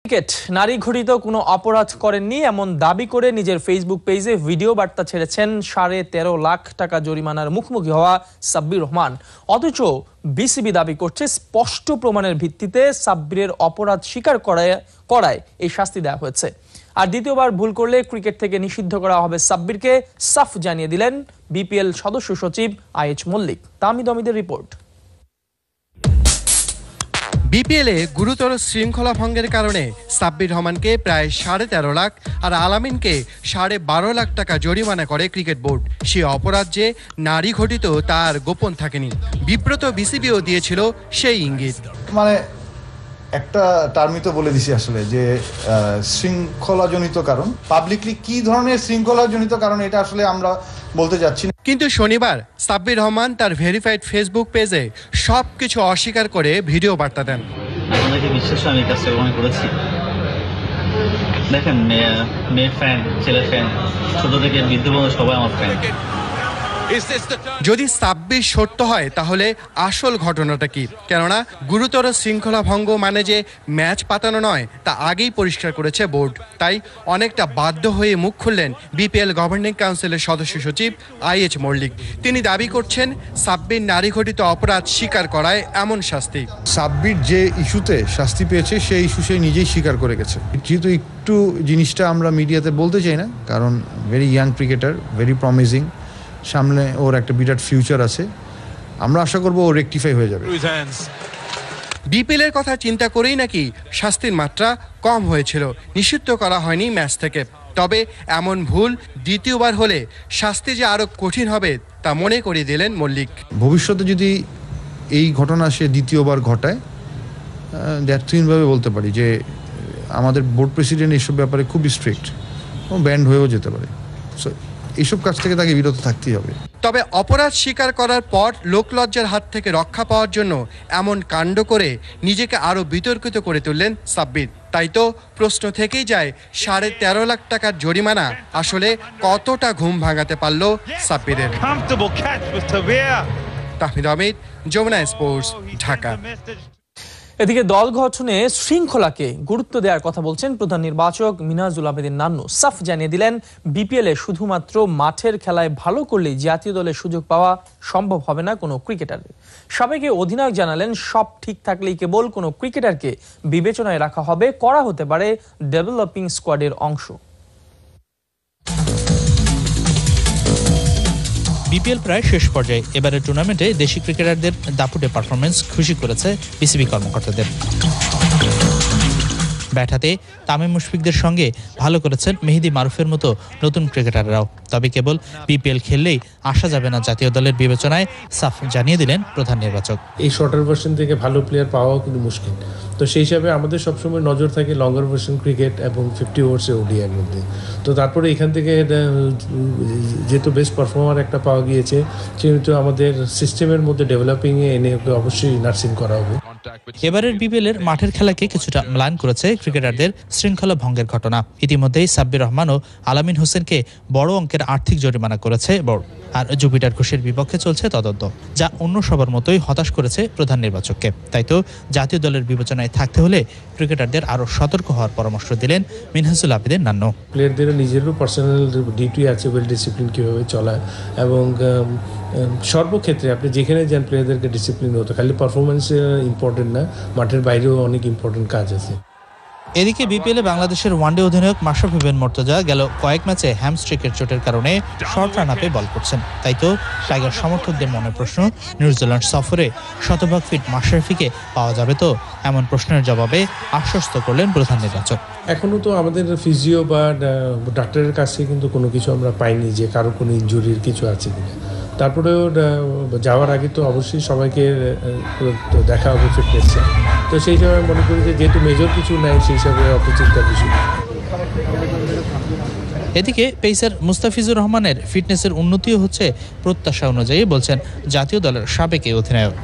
Cricket নারী ঘটিত কোনো অপরাধ করেননি এমন দাবি করে নিজের ফেসবুক পেজে ভিডিও বার্তা ছেড়েছেন 13.5 লাখ টাকা জরিমানার মুখোমুখি হওয়া সাব্বির রহমান। অথচ বিসিবি দাবি করছে স্পষ্ট প্রমাণের ভিত্তিতে সাব্বিরের অপরাধ স্বীকার করায় এই শাস্তি দেওয়া হয়েছে। আর দ্বিতীয়বার ভুল করলে ক্রিকেট থেকে নিষিদ্ধ করা হবে সাব্বিরকে সাফ জানিয়ে দিলেন বিপিএল সদস্য সচিব IH মল্লিক। তামিদ অমিদের রিপোর্ট। বিপিএলে গুরুতর শৃঙ্খলা ভঙ্গের কারণে সাব্বির রহমানকে প্রায় 13.5 লাখ আর আলামিনকে 12.5 লাখ টাকা জরিমানা করে ক্রিকেট বোর্ড। সে অপরাধ যে নারী ঘটিত তার গোপন থাকেনি। বিব্রত বিসিবিও দিয়েছিল সেই ইঙ্গিত। মানে একটা টার্মই তো বলে দিছি আসলে যে শৃঙ্খলাজনিত কারণ, পাবলিকলি কি ধরনের শৃঙ্খলাজনিত কারণ এটা আসলে আমরা বলতে যাচ্ছি না। কিন্তু শনিবার সাব্বির রহমান তার ভেরিফাইড ফেসবুক পেজে সবকিছু অস্বীকার করে ভিডিও বার্তা দেন। আপনাকে বিশ্বাস আমি কাজটা মনে করেছি। দেখেন মেয়ে ফ্যান, ছেলে ফ্যান, ছোট থেকে বৃদ্ধ পর্যন্ত সবাই আমার ফ্যান। যদি সাব্বির সত্য হয় তাহলে আসল ঘটনাটা কি? কেননা গুরুতর শৃঙ্খলা ভঙ্গ মানে যে ম্যাচ পাতানো নয় তা আগেই পরিষ্কার করেছে বোর্ড। তাই অনেকটা বাধ্য হয়ে মুখ খুললেন বিপিএল গভর্নিং কাউন্সিলের সদস্য সচিব IH মল্লিক। তিনি দাবি করছেন সাব্বির নারী ঘটিত অপরাধ স্বীকার করায় এমন শাস্তি। সাব্বির যে ইস্যুতে শাস্তি পেয়েছে সেই ইস্যু সে নিজেই স্বীকার করে গেছে। যেহেতু একটু জিনিসটা আমরা মিডিয়াতে বলতে চাই না, কারণ very young cricketer, very promising, সামনে ওর একটা বিরাট ফিউচার আছে। আমরা আশা করব ও রেকটিফাই হয়ে যাবে। বিপিএলের কথা চিন্তা করেই নাকি শাস্তির মাত্রা কম হয়েছিল, নিষিদ্ধ করা হয়নি ম্যাচ থেকে। তবে এমন ভুল দ্বিতীয়বার হলে শাস্তি যে আরো কঠিন হবে তা মনে করিয়ে দিলেন মল্লিক। ভবিষ্যতে যদি এই ঘটনা সে দ্বিতীয়বার ঘটায়, দ্ব্যর্থহীনভাবে বলতে পারি যে আমাদের বোর্ড প্রেসিডেন্ট এইসব ব্যাপারে খুবই স্ট্রিক্ট, ও ব্যান্ড হয়েও যেতে পারে। সো এইসব কাজ থেকে তাকে বিরত থাকতেই হবে। তবে অপরাধ স্বীকার করার পর লোকলজ্জার হাত থেকে রক্ষা পাওয়ার জন্য এমন কাণ্ড করে নিজেকে আরো বিতর্কিত করে তুললেন সাব্বির। তাই তো প্রশ্ন থেকেই যায় 13.5 লাখ টাকার জরিমানা আসলে কতটা ঘুম ভাঙাতে পারল সাব্বিরের। তাহমিদ আহমেদ, যমুনা স্পোর্টস, ঢাকা। এদিকে দল গঠনে শৃঙ্খলাকে গুরুত্ব দেওয়ার কথা বলছেন প্রধান নির্বাচক মিনহাজুল আবেদিন নান্নু। সাফ জানিয়ে দিলেন বিপিএলে শুধুমাত্র মাঠের খেলায় ভালো করলেই জাতীয় দলে সুযোগ পাওয়া সম্ভব হবে না কোনো ক্রিকেটারের। সাবেক অধিনায়ক জানালেন সব ঠিক থাকলেই কেবল কোনো ক্রিকেটারকে বিবেচনায় রাখা হবে, করা হতে পারে ডেভেলপিং স্কোয়াডের অংশ। বিপিএল প্রায় শেষ পর্যায়ে। এবারের টুর্নামেন্টে দেশি ক্রিকেটারদের দাপুটে পারফরমেন্স খুশি করেছে বিসিবি কর্মকর্তাদের। ব্যাট হাতে তামিম মুশফিকদের সঙ্গে ভালো করেছেন মেহেদী মারুফের মতো নতুন ক্রিকেটাররাও। তবে কেবল বিপিএল খেললেই আসা যাবে না জাতীয় দলের বিবেচনায়, সাফ জানিয়ে দিলেন প্রধান নির্বাচক। এই শর্টার ভার্সন থেকে ভালো প্লেয়ার পাওয়াও কিন্তু মুশকিল। তো সেই হিসাবে আমাদের সবসময় নজর থাকে লঙ্গার ভার্সন ক্রিকেট এবং 50 ওভার্সে ওডিআইয়ের মধ্যে। তো তারপরে এখান থেকে যেহেতু বেস্ট পারফর্মার একটা পাওয়া গিয়েছে, সেহেতু আমাদের সিস্টেমের মধ্যে ডেভেলপিংয়ে এনে অবশ্যই নার্সিং করা হবে। এবারের বিপিএলের মাঠের খেলাকে কিছুটা ম্লান করেছে ক্রিকেটারদের শৃঙ্খলা ভঙ্গের ঘটনা। ইতিমধ্যেই সাব্বির রহমান ও আলামিন হোসেনকে বড় অঙ্কের আর্থিক জরিমানা করেছে বোর্ড। আর জুপিটার ঘোষের বিপক্ষে চলছে তদন্ত, যা অন্য সবার মতোই হতাশ করেছে প্রধান নির্বাচককে। তাই তো জাতীয় দলের বিবেচনায় থাকতে হলে ক্রিকেটারদের আরো সতর্ক হওয়ার পরামর্শ দিলেন মিনহাজুল আবেদিন নান্নু। প্লেয়ারদের নিজেরও পার্সোনাল ডিউটি আছে, ওয়েল ডিসিপ্লিন কীভাবে চলা, এবং সর্বক্ষেত্রে আপনি যেখানে যান প্লেয়ারদেরকে ডিসিপ্লিন হতো। খালি পারফরমেন্স ইম্পর্টেন্ট না, মাঠের বাইরেও অনেক ইম্পর্টেন্ট কাজ আছে। এদিকে বিপিএলে বাংলাদেশের ওয়ানডে অধিনায়ক মাশরাফি বিন মুর্তজা গেল কয়েক ম্যাচে হ্যামস্ট্রিকের চোটের কারণে শর্ট রান আপে বল করছেন। তাই তো টাইগার সমর্থকদের মনে প্রশ্ন, নিউজিল্যান্ড সফরে শতভাগ ফিট মাশরাফিকে পাওয়া যাবে তো? এমন প্রশ্নের জবাবে আশ্বস্ত করলেন প্রধান নির্বাচক। এখনও তো আমাদের ফিজিও বা ডাক্তারের কাছে কিন্তু কোনো কিছু আমরা পাইনি যে কারো কোনো ইনজুরির কিছু আছে কিনা। তারপরেও যাওয়ার আগে তো অবশ্যই সবাইকে দেখা হবে ফিটনেসে। তো সেই হিসাবে মনে করি যে যেহেতু মেজর কিছু নাই, সেই হিসাবে অত চিন্তার বিষয়। এদিকে পেসার মুস্তাফিজুর রহমানের ফিটনেসের উন্নতিও হচ্ছে প্রত্যাশা অনুযায়ী, বলছেন জাতীয় দলের সাবেক অধিনায়ক।